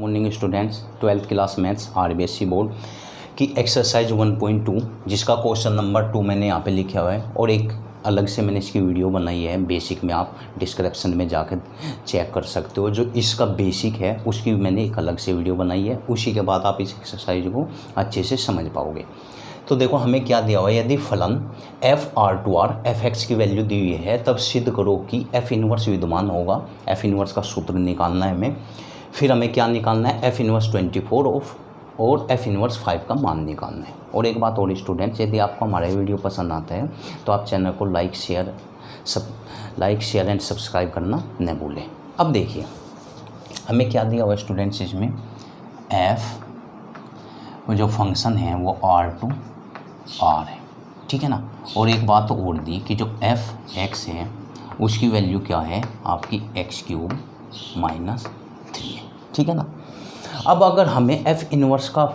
Morning students, 12th class maths RBSE board की exercise 1.2 जिसका question number 2 मैंने यहाँ पे लिखा हुआ है और एक अलग से मैंने इसकी वीडियो बनाई है बेसिक में। आप डिस्क्रिप्शन में जाकर चेक कर सकते हो। जो इसका बेसिक है उसकी मैंने एक अलग से वीडियो बनाई है, उसी के बाद आप इस एक्सरसाइज को अच्छे से समझ पाओगे। तो देखो हमें क्या दिया हुआ है, यदि फलन FR2R fx की वैल्यू दी हुई है तब सिद्ध करो कि f इनवर्स विद्यमान होगा। f इनवर्स का सूत्र निकालना है हमें। फिर हमें क्या निकालना है, f इनवर्स 24 और f इनवर्स 5 का मान निकालना है। और एक बात और स्टूडेंट्स, यदि आपको हमारा वीडियो पसंद आता है तो आप चैनल को लाइक शेयर एंड सब्सक्राइब करना न भूलें। अब देखिए हमें क्या दिया हुआ है स्टूडेंट्स, इसमें f जो फंक्शन है वो R है, ठीक है ना। और एक बात और दी कि जो fx है उसकी वैल्यू क्या है आपकी x³ - 3 है, ठीक है ना। अब अगर हमें f इनवर्स का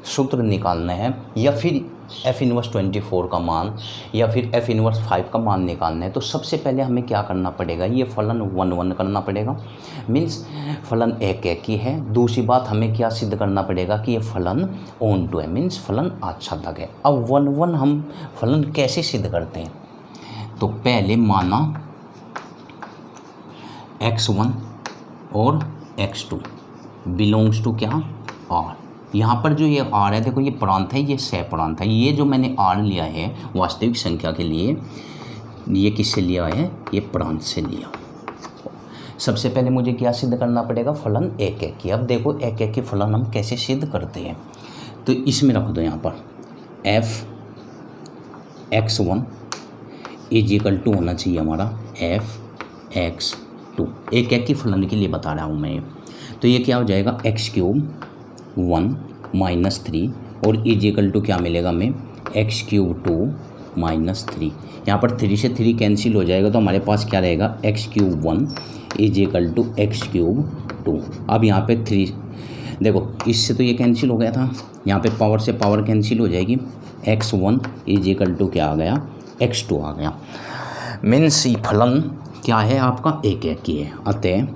सूत्र निकालना है या फिर f इनवर्स 24 का मान या फिर f इनवर्स 5 का मान निकालना है तो सबसे पहले हमें क्या करना पड़ेगा, ये फलन 1 करना पड़ेगा, मीन्स फलन एक ही है। दूसरी बात हमें क्या सिद्ध करना पड़ेगा कि ये फलन ऑन टू है, मीन्स फलन आच्छादक है। अब 1 हम फलन कैसे सिद्ध करते हैं, तो पहले माना x1 और x2 बिलोंग्स टू क्या R। यहाँ पर जो ये R है, देखो ये प्रांत है, ये सह प्रांत है। ये जो मैंने R लिया है वास्तविक संख्या के लिए, ये किससे लिया है, ये प्रांत से लिया। सबसे पहले मुझे क्या सिद्ध करना पड़ेगा, फलन एक की। अब देखो एक की फलन हम कैसे सिद्ध करते हैं, तो इसमें रख दो यहाँ पर fx1 = होना चाहिए हमारा fx2। एक की फलन के लिए बता रहा हूँ मैं ये। तो ये क्या हो जाएगा x³ 1 - 3 और = क्या मिलेगा हमें x³ 2 - 3। यहाँ पर 3 से 3 कैंसिल हो जाएगा तो हमारे पास क्या रहेगा x³ 1 = x³ 2। अब यहाँ पे 3 देखो, इससे तो ये कैंसिल हो गया था, यहाँ पे पावर से पावर कैंसिल हो जाएगी। x1 = क्या आ गया, x2 आ गया। मीन्स फलन क्या है आपका एक ही है। अतः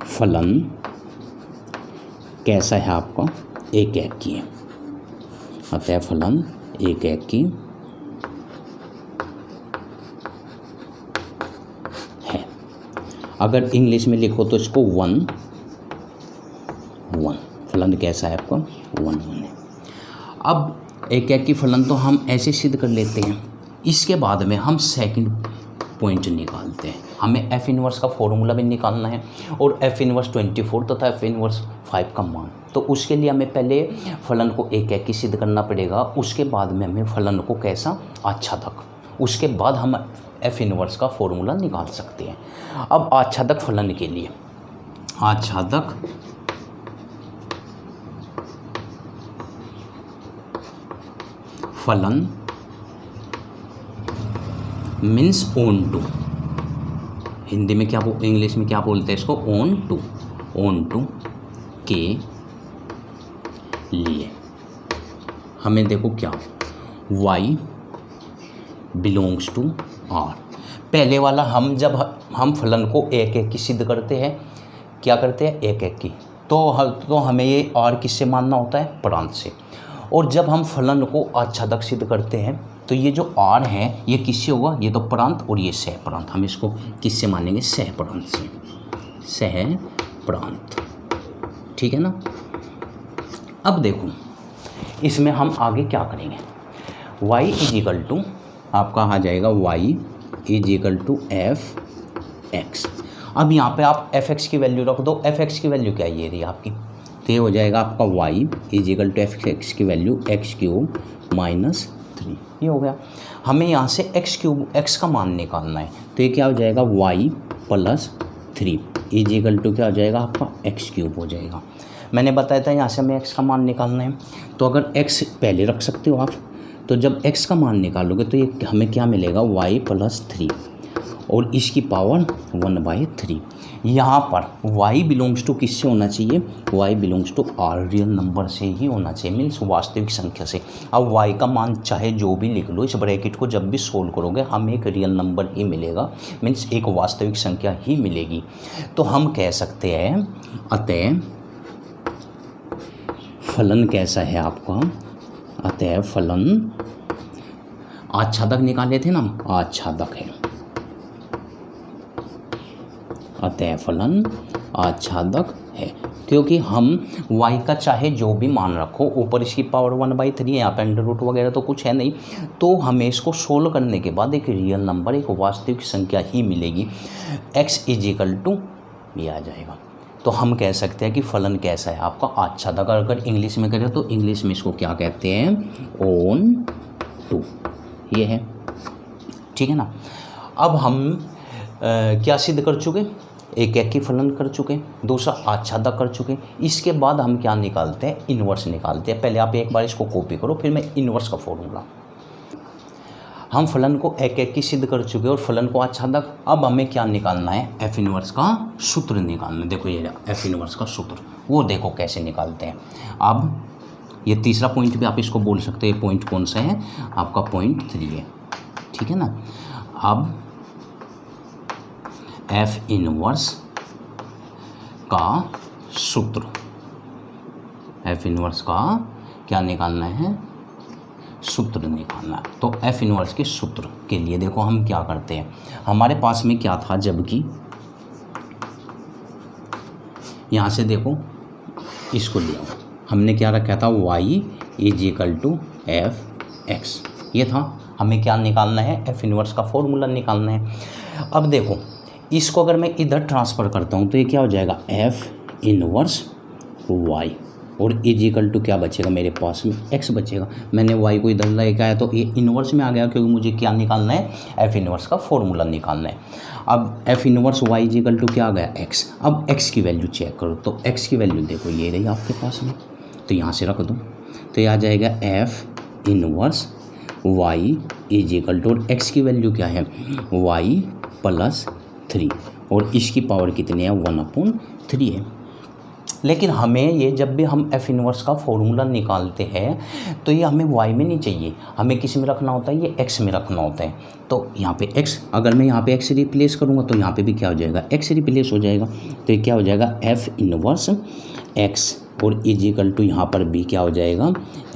फलन कैसा है आपका, एक ही है। अतः फलन एक ही है। अगर इंग्लिश में लिखो तो इसको 1 फलन कैसा है आपका 1 है। अब एक की फलन तो हम ऐसे सिद्ध कर लेते हैं। इसके बाद में हम सेकंड पॉइंट निकालते हैं। हमें f इनवर्स का फॉर्मूला भी निकालना है और f इनवर्स 24 तथा f इनवर्स 5 का मान। तो उसके लिए हमें पहले फलन को एक ही सिद्ध करना पड़ेगा, उसके बाद में हमें फलन को कैसा आच्छादक, उसके बाद हम f इनवर्स का फॉर्मूला निकाल सकते हैं। अब आच्छादक फलन के लिए, आच्छादक फलन मीन्स ऑन टू, हिंदी में क्या इंग्लिश में क्या बोलते हैं इसको, ऑन टू के लिए हमें देखो क्या y बिलोंग्स टू R। पहले वाला हम जब हम फलन को एक की सिद्ध करते हैं, क्या करते हैं एक की, तो हमें ये R किससे मानना होता है, प्रांत से। और जब हम फलन को आच्छादक सिद्ध करते हैं तो ये जो R है ये किससे होगा, ये तो प्रांत और ये सह प्रांत। हम इसको किससे मानेंगे, सह प्रांत से, सह प्रांत, ठीक है ना। अब देखो इसमें हम आगे क्या करेंगे, y = आपका आ जाएगा y = fx। अब यहाँ पे आप fx की वैल्यू रख दो। fx की वैल्यू क्या है, ये रही आपकी, तो ये हो जाएगा आपका y = fx की वैल्यू x³ - 3। ये हो गया। हमें यहाँ से x का मान निकालना है, तो ये क्या हो जाएगा y + 3 = क्या हो जाएगा आपका x³ हो जाएगा। मैंने बताया था यहाँ से हमें x का मान निकालना है, तो अगर x पहले रख सकते हो आप, तो जब x का मान निकालोगे तो ये हमें क्या मिलेगा y + 3 और इसकी पावर 1/3। यहाँ पर y बिलोंग्स टू किससे होना चाहिए, y belongs to R, real number से ही होना चाहिए, मीन्स वास्तविक संख्या से। अब y का मान चाहे जो भी लिख लो, इस ब्रैकेट को जब भी सोल्व करोगे हमें एक रियल नंबर ही मिलेगा, मीन्स एक वास्तविक संख्या ही मिलेगी। तो हम कह सकते हैं अतः फलन कैसा है आपका, अतः फलन आच्छादक निकाले थे ना, आच्छादक है, अतः फलन आच्छादक है, क्योंकि हम y का चाहे जो भी मान रखो, ऊपर इसकी पावर 1/3 है, यहाँ पे अंडर रूट वगैरह तो कुछ है नहीं, तो हमें इसको सोल्व करने के बाद एक रियल नंबर, एक वास्तविक संख्या ही मिलेगी, x = ये आ जाएगा। तो हम कह सकते हैं कि फलन कैसा है आपका, आच्छादक। अगर इंग्लिश में करें तो इंग्लिश में इसको क्या कहते हैं, ऑन टू, ये है, ठीक है ना। अब हम क्या सिद्ध कर चुके, एक की फलन कर चुके, दूसरा आच्छादक कर चुके। इसके बाद हम क्या निकालते हैं, इन्वर्स निकालते हैं। पहले आप एक बार इसको कॉपी करो, फिर मैं इन्वर्स का फॉर्मूला। हम फलन को एक की सिद्ध कर चुके और फलन को आच्छादक। अब हमें क्या निकालना है, एफ इन्वर्स का सूत्र निकालना है। देखो ये एफ इन्वर्स का सूत्र, वो देखो कैसे निकालते हैं। अब ये तीसरा पॉइंट भी आप इसको बोल सकते हैं, पॉइंट कौन सा है आपका, पॉइंट 3 है, ठीक है ना। अब एफ इन्वर्स का सूत्र, एफ इन्वर्स का क्या निकालना है, सूत्र निकालना है। तो एफ इन्वर्स के सूत्र के लिए देखो हम क्या करते हैं, हमारे पास में क्या था, जबकि यहाँ से देखो इसको लिया, हमने क्या रखा था, y = f(x), ये था। हमें क्या निकालना है, एफ इन्वर्स का फॉर्मूला निकालना है। अब देखो इसको अगर मैं इधर ट्रांसफ़र करता हूँ तो ये क्या हो जाएगा, एफ इन्वर्स y, और = क्या बचेगा मेरे पास में, x बचेगा। मैंने y को इधर लेके आया तो ये इन्वर्स में आ गया, क्योंकि मुझे क्या निकालना है, एफ इन्वर्स का फॉर्मूला निकालना है। अब एफ इन्वर्स y = क्या आ गया, x। अब x की वैल्यू चेक करो, तो x की वैल्यू देखो ये रही आपके पास में, तो यहाँ से रख दो, तो ये आ जाएगा एफ इन्वर्स y = और x की वैल्यू क्या है, y + 3, और इसकी पावर कितनी है, 1/3 है। लेकिन हमें ये जब भी हम एफ इन्वर्स का फॉर्मूला निकालते हैं तो ये हमें y में नहीं चाहिए, हमें किस में रखना होता है, ये x में रखना होता है। तो यहाँ पे x, अगर मैं यहाँ पे x रिप्लेस करूँगा तो यहाँ पे भी क्या हो जाएगा, x रिप्लेस हो जाएगा। तो ये क्या हो जाएगा, एफ इन्वर्स x, और = यहाँ पर भी क्या हो जाएगा,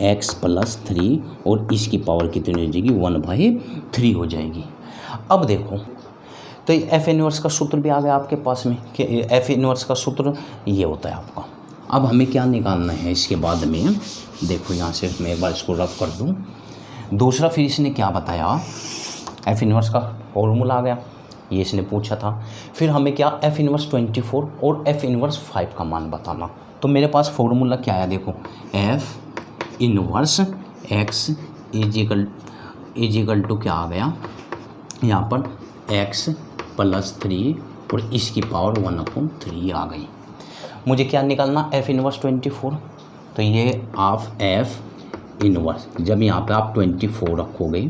x + 3, और इसकी पावर कितनी हो जाएगी, 1/3 हो जाएगी। अब देखो तो एफ इन्वर्स का सूत्र भी आ गया आपके पास में, कि एफ इन्वर्स का सूत्र ये होता है आपका। अब हमें क्या निकालना है इसके बाद में, देखो यहाँ से मैं एक बार इसको रफ कर दूँ। दूसरा फिर इसने क्या बताया, एफ इन्वर्स का फॉर्मूला आ गया, ये इसने पूछा था। फिर हमें क्या, एफ इन्वर्स 24 और एफ इन्वर्स 5 का मान बताना। तो मेरे पास फॉर्मूला क्या है, देखो एफ इन्वर्स x = क्या आ गया यहाँ पर, x + 3, और इसकी पावर 1/3 आ गई। मुझे क्या निकालना, एफ इन्वर्स 24। तो ये आप एफ इन्वर्स, जब यहाँ पे आप 24 रखोगे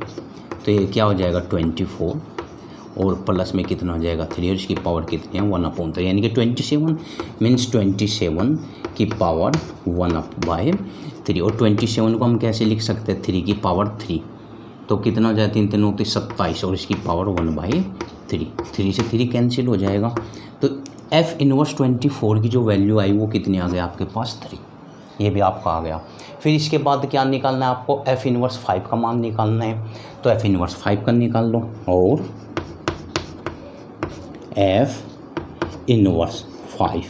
तो ये क्या हो जाएगा, 24, और प्लस में कितना हो जाएगा, 3, और इसकी पावर कितनी है, 1/3, यानी कि 27, मीन्स 27 की पावर 1/3। और 27 को हम कैसे लिख सकते हैं, 3 की पावर 3, तो कितना हो जाए, 3 3 होती 27, और इसकी पावर 1/3, 3 से 3 कैंसिल हो जाएगा। तो एफ इन्वर्स 24 की जो वैल्यू आई वो कितनी आ गई आपके पास, 3, ये भी आपका आ गया। फिर इसके बाद क्या निकालना है आपको, एफ इन्वर्स 5 का मान निकालना है। तो एफ इन्वर्स 5 का निकाल लो, और एफ इन्वर्स 5,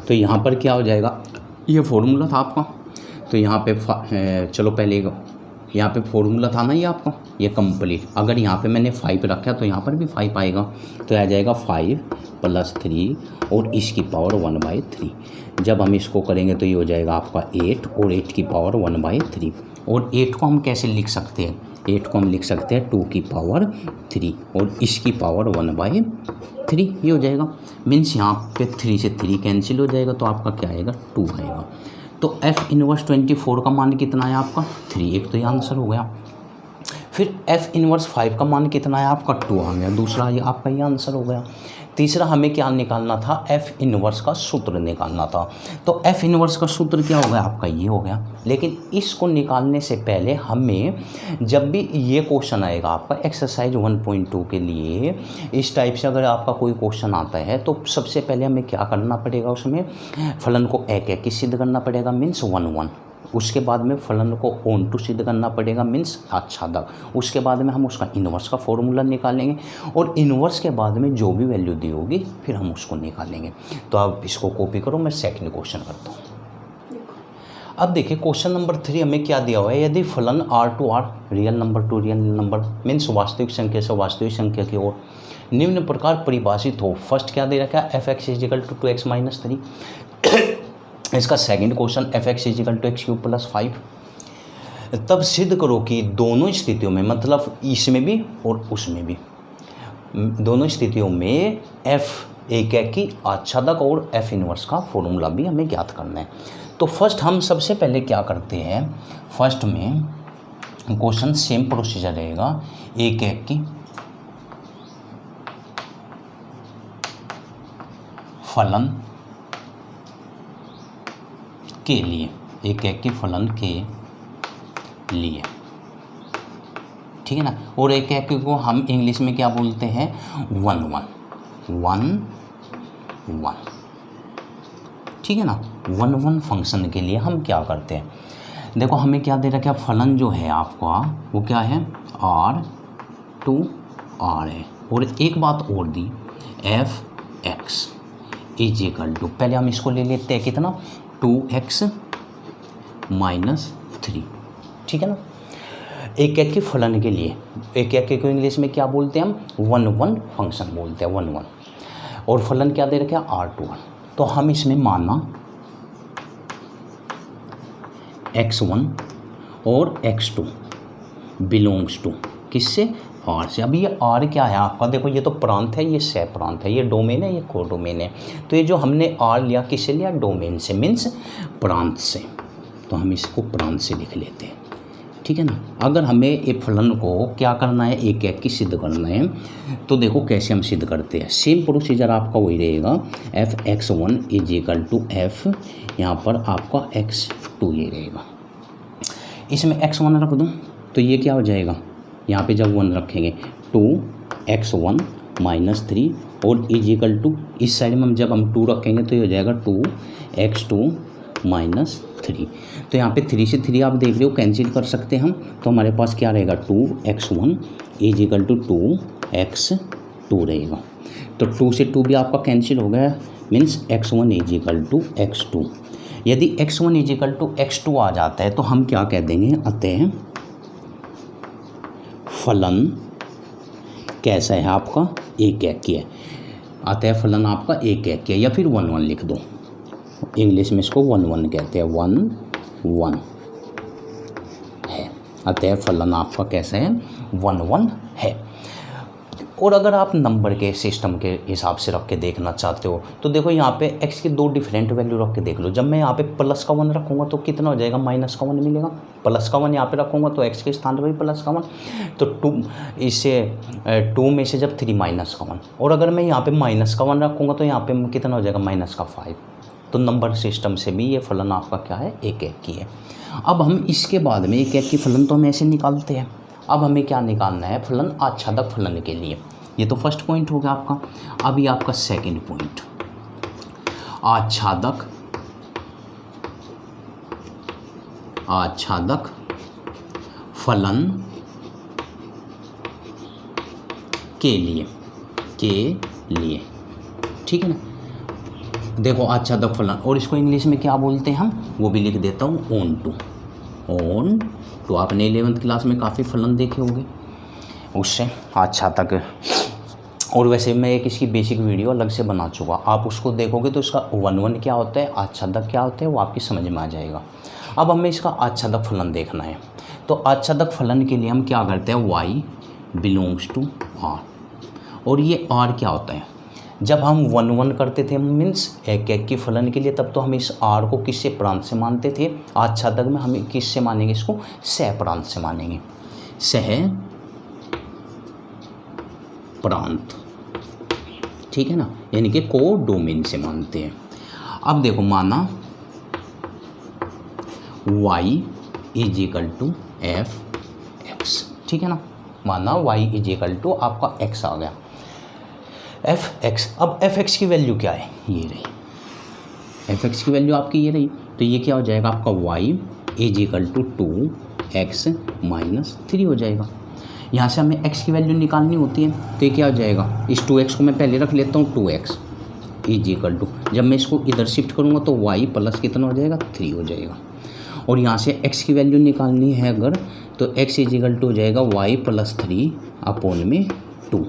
तो यहाँ पर क्या हो जाएगा, ये फॉर्मूला था आपका। तो यहाँ पे चलो पहले यहाँ पे फॉर्मूला था ना ये आपका, ये कंप्लीट। अगर यहाँ पे मैंने 5 रखा तो यहाँ पर भी 5 आएगा, तो आ जाएगा 5 + 3, और इसकी पावर 1/3। जब हम इसको करेंगे तो ये हो जाएगा आपका 8, और 8 की पावर 1/3। और 8 को हम कैसे लिख सकते हैं, 8 को हम लिख सकते हैं 2 की पावर 3, और इसकी पावर 1/3, ये हो जाएगा। मीन्स यहाँ पे 3 से 3 कैंसिल हो जाएगा, तो आपका क्या आएगा, 2 आएगा। तो एफ इन्वर्स 24 का मान कितना है आपका, 3, एक तो ये आंसर हो गया। फिर एफ इन्वर्स 5 का मान कितना है आपका, 2 आ गया, दूसरा ये आपका ये आंसर हो गया। तीसरा हमें क्या निकालना था, एफ इनवर्स का सूत्र निकालना था। तो एफ इनवर्स का सूत्र क्या हो गया आपका, ये हो गया। लेकिन इसको निकालने से पहले हमें, जब भी ये क्वेश्चन आएगा आपका एक्सरसाइज 1.2 के लिए, इस टाइप से अगर आपका कोई क्वेश्चन आता है तो सबसे पहले हमें क्या करना पड़ेगा, उसमें फलन को एक एक सिद्ध करना पड़ेगा, मीन्स 1 1। उसके बाद में फलन को ऑन टू सिद्ध करना पड़ेगा, मीन्स आच्छादक। उसके बाद में हम उसका इन्वर्स का फॉर्मूला निकालेंगे और इन्वर्स के बाद में जो भी वैल्यू दी होगी फिर हम उसको निकालेंगे। तो आप इसको कॉपी करो, मैं सेकंड क्वेश्चन करता हूँ। अब देखिए क्वेश्चन नंबर 3 हमें क्या दिया हुआ है, यदि फलन R to R real number to real number means वास्तविक संख्या से वास्तविक संख्या की ओर निम्न प्रकार परिभाषित हो। फर्स्ट क्या दे रखा है, f(x) = 2x - 3। इसका सेकंड क्वेश्चन f(x) = x³ + 5। तब सिद्ध करो कि दोनों स्थितियों में, मतलब इसमें भी और उसमें भी, दोनों स्थितियों में f एक एक की आच्छादक और f इनवर्स का फॉर्मूला भी हमें ज्ञात करना है। तो फर्स्ट हम सबसे पहले क्या करते हैं, फर्स्ट में क्वेश्चन सेम प्रोसीजर रहेगा, एक एक की फलन के लिए, एक एक के फलन के लिए, ठीक है ना। और एक एक को हम इंग्लिश में क्या बोलते हैं, 1 1 1, ठीक है ना। 1 1 फंक्शन के लिए हम क्या करते हैं, देखो हमें क्या दे रखा है, फलन जो है आपका वो क्या है, R टू R है। और एक बात और दी, f(x) = पहले हम इसको ले लेते हैं कितना, 2x - 3, ठीक है ना। एक एक के फलन के लिए, एक एक को इंग्लिश में क्या बोलते हैं हम, 1 1 फंक्शन बोलते हैं, 1 1। और फलन क्या दे रखे हैं, R टू R। तो हम इसमें माना x1 और x2 बिलोंग्स टू किससे, R से। अभी ये R क्या है आपका, देखो ये तो प्रांत है, ये सह प्रांत है, ये डोमेन है, ये को डोमेन है। तो ये जो हमने R लिया किससे लिया, डोमेन से, मीन्स प्रांत से। तो हम इसको प्रांत से लिख लेते हैं, ठीक है ना। अगर हमें एक फलन को क्या करना है, एक एक की सिद्ध करना है, तो देखो कैसे हम सिद्ध करते हैं। सेम प्रोसीजर आपका वही रहेगा, f(x1) = f, यहाँ पर आपका x2 ये रहेगा। इसमें x1 रख दूँ तो ये क्या हो जाएगा, यहाँ पे जब 1 रखेंगे 2x1 - 3 और = इस साइड में जब हम 2 रखेंगे तो ये हो जाएगा 2x2 - 3। तो यहाँ पे 3 से 3 आप देख रहे हो कैंसिल कर सकते हैं हम। तो हमारे पास क्या रहेगा, 2x1 = 2x2 रहेगा। तो 2 से 2 भी आपका कैंसिल हो गया, मीन्स x1 = x2। यदि x1 = x2 आ जाता है तो हम क्या कह देंगे, अतः फलन कैसा है आपका, एक एक की है। अतः फलन आपका एक एक की है, या फिर 1 1 लिख दो, इंग्लिश में इसको 1 1 कहते हैं, 1 1 है। अतः फलन आपका कैसा है, 1 1 है। और अगर आप नंबर के सिस्टम के हिसाब से रख के देखना चाहते हो तो देखो यहाँ पे x की 2 डिफरेंट वैल्यू रख के देख लो। जब मैं यहाँ पे प्लस का 1 रखूँगा तो कितना हो जाएगा, माइनस का 1 मिलेगा। प्लस का 1 यहाँ पे रखूँगा तो x के स्थान पर भी प्लस का 1, तो 2 इससे 2 में से जब 3 माइनस का 1, और अगर मैं यहाँ पे माइनस का 1 रखूँगा तो यहाँ पे कितना हो जाएगा, माइनस का 5। तो नंबर सिस्टम से भी ये फलन आपका क्या है, एक एक की है। अब हम इसके बाद में एक एक की फलन तो हम ऐसे निकालते हैं। अब हमें क्या निकालना है, फलन आच्छादक फलन के लिए। ये तो फर्स्ट पॉइंट हो गया आपका। अभी आपका सेकंड पॉइंट, आच्छादक फलन के लिए ठीक है ना। देखो आच्छादक फलन, और इसको इंग्लिश में क्या बोलते हैं हम, वो भी लिख देता हूँ, ऑन टू। आपने 11th क्लास में काफ़ी फलन देखे होंगे, उससे आच्छादक। और वैसे मैं एक इसकी बेसिक वीडियो अलग से बना चुका, आप उसको देखोगे तो इसका 1 1 क्या होता है, आच्छादक क्या होता है, वो आपकी समझ में आ जाएगा। अब हमें इसका आच्छादक फलन देखना है। तो आच्छादक फलन के लिए हम क्या करते हैं, y बिलोंग्स टू r। और ये r क्या होता है, जब हम 1 1 करते थे मीन्स एक एक की फलन के लिए, तब तो हम इस r को किससे प्रांत से मानते थे। आच्छादक में हम किससे मानेंगे, इसको सह प्रांत से मानेंगे, सह प्रांत, ठीक है ना, यानी कि कोडोमेन से मानते हैं। अब देखो माना y is equal to F X, ठीक है ना, माना y इज इक्वल टू आपका x आ गया एफ एक्स। अब एफ एक्स की वैल्यू क्या है, ये रही एफ एक्स की वैल्यू आपकी ये रही, तो ये क्या हो जाएगा आपका y is equal to 2x minus 3 हो जाएगा। यहाँ से हमें x की वैल्यू निकालनी होती है, तो ये क्या हो जाएगा, इस 2x को मैं पहले रख लेता हूँ 2x इज इक्वल टू, जब मैं इसको इधर शिफ्ट करूँगा तो y प्लस कितना हो जाएगा 3 हो जाएगा। और यहाँ से x की वैल्यू निकालनी है अगर, तो x इज इक्वल टू हो जाएगा y प्लस 3 अपॉन में 2।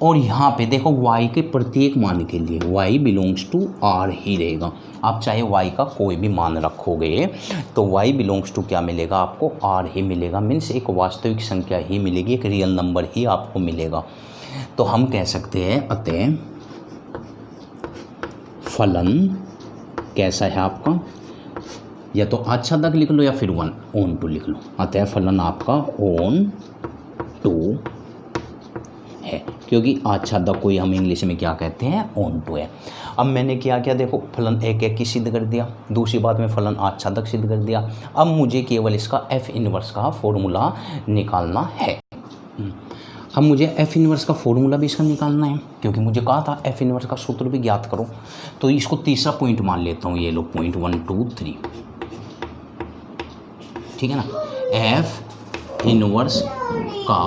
और यहाँ पे देखो y के प्रत्येक मान के लिए y बिलोंग्स टू r ही रहेगा। आप चाहे y का कोई भी मान रखोगे तो y बिलोंग्स टू क्या मिलेगा आपको, r ही मिलेगा। मीन्स एक वास्तविक संख्या ही मिलेगी, एक रियल नंबर ही आपको मिलेगा। तो हम कह सकते हैं अतः फलन कैसा है आपका, या तो आच्छादक लिख लो या फिर ऑन टू लिख लो। अतः फलन आपका ऑन टू है, क्योंकि आच्छादक को हम इंग्लिश में क्या कहते हैं, ऑन टू है। अब मैंने क्या किया, देखो फलन एक एक की सिद्ध कर दिया, दूसरी बात में फलन आच्छादक सिद्ध कर दिया। अब मुझे केवल इसका एफ इनवर्स का फॉर्मूला निकालना है। अब मुझे एफ इनवर्स का फॉर्मूला भी इसका निकालना है, क्योंकि मुझे कहा था एफ इनवर्स का सूत्र भी ज्ञात करो। तो इसको तीसरा पॉइंट मान लेता हूँ, ये लो पॉइंट 1 2 3, ठीक है ना। एफ इनवर्स का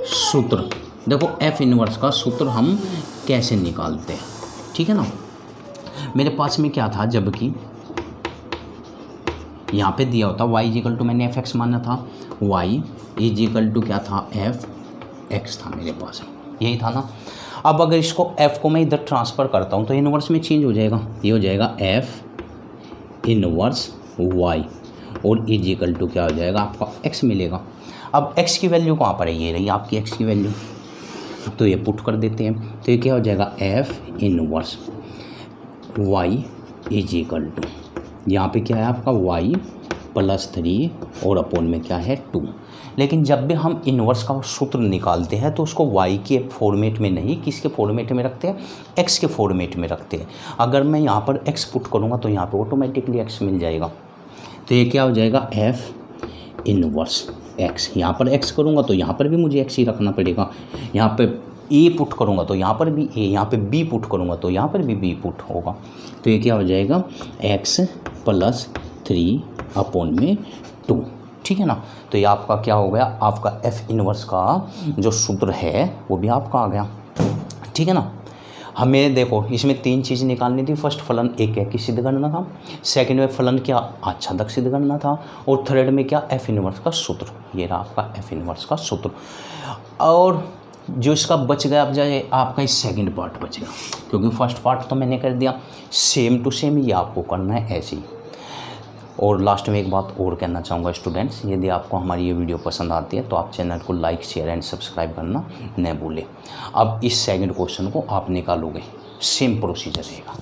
सूत्र, देखो एफ इनवर्स का सूत्र हम कैसे निकालते हैं, ठीक है ना। मेरे पास में क्या था, जबकि यहाँ पे दिया होता y इज इक्वल टू, मैंने एफ एक्स माना था, y इज इक्वल टू क्या था, एफ एक्स था मेरे पास, यही था ना। अब अगर इसको f को मैं इधर ट्रांसफ़र करता हूँ तो इनवर्स में चेंज हो जाएगा, ये हो जाएगा f इनवर्स y और इज इक्वल टू क्या हो जाएगा आपका x मिलेगा। अब x की वैल्यू कहाँ पर है, ये रही आपकी x की वैल्यू, तो ये पुट कर देते हैं। तो ये क्या हो जाएगा, f inverse y is equal to, यहाँ पे क्या है आपका y प्लस 3 और अपॉन में क्या है 2। लेकिन जब भी हम इन्वर्स का सूत्र निकालते हैं तो उसको y के फॉर्मेट में नहीं, किसके फॉर्मेट में रखते हैं, x के फॉर्मेट में रखते हैं। अगर मैं यहाँ पर x पुट करूँगा तो यहाँ पे ऑटोमेटिकली x मिल जाएगा। तो ये क्या हो जाएगा, f इनवर्स x, यहाँ पर x करूँगा तो यहाँ पर भी मुझे x ही रखना पड़ेगा। यहाँ पे a पुट करूँगा तो यहाँ पर भी a, यहाँ पे b पुट करूँगा तो यहाँ पर भी b पुट होगा। तो ये क्या हो जाएगा, x प्लस 3 अपॉन में 2, ठीक है ना। तो ये आपका क्या हो गया, आपका f इनवर्स का जो सूत्र है वो भी आपका आ गया, ठीक है ना। हमें देखो इसमें 3 चीज़ निकालनी थी। फर्स्ट फलन एक एक की सिद्ध करना था, सेकंड में फलन क्या आच्छादक सिद्ध करना था, और थर्ड में क्या एफ इनवर्स का सूत्र। ये रहा आपका एफ इनवर्स का सूत्र। और जो इसका बच गया, अब जाए आपका इस सेकंड पार्ट बचेगा, क्योंकि फर्स्ट पार्ट तो मैंने कर दिया, सेम टू सेम ये आपको करना है ऐसे ही। और लास्ट में एक बात और कहना चाहूँगा स्टूडेंट्स, यदि आपको हमारी ये वीडियो पसंद आती है तो आप चैनल को लाइक शेयर एंड सब्सक्राइब करना न भूलें। अब इस सेकंड क्वेश्चन को आप निकालोगे, सेम प्रोसीजर रहेगा।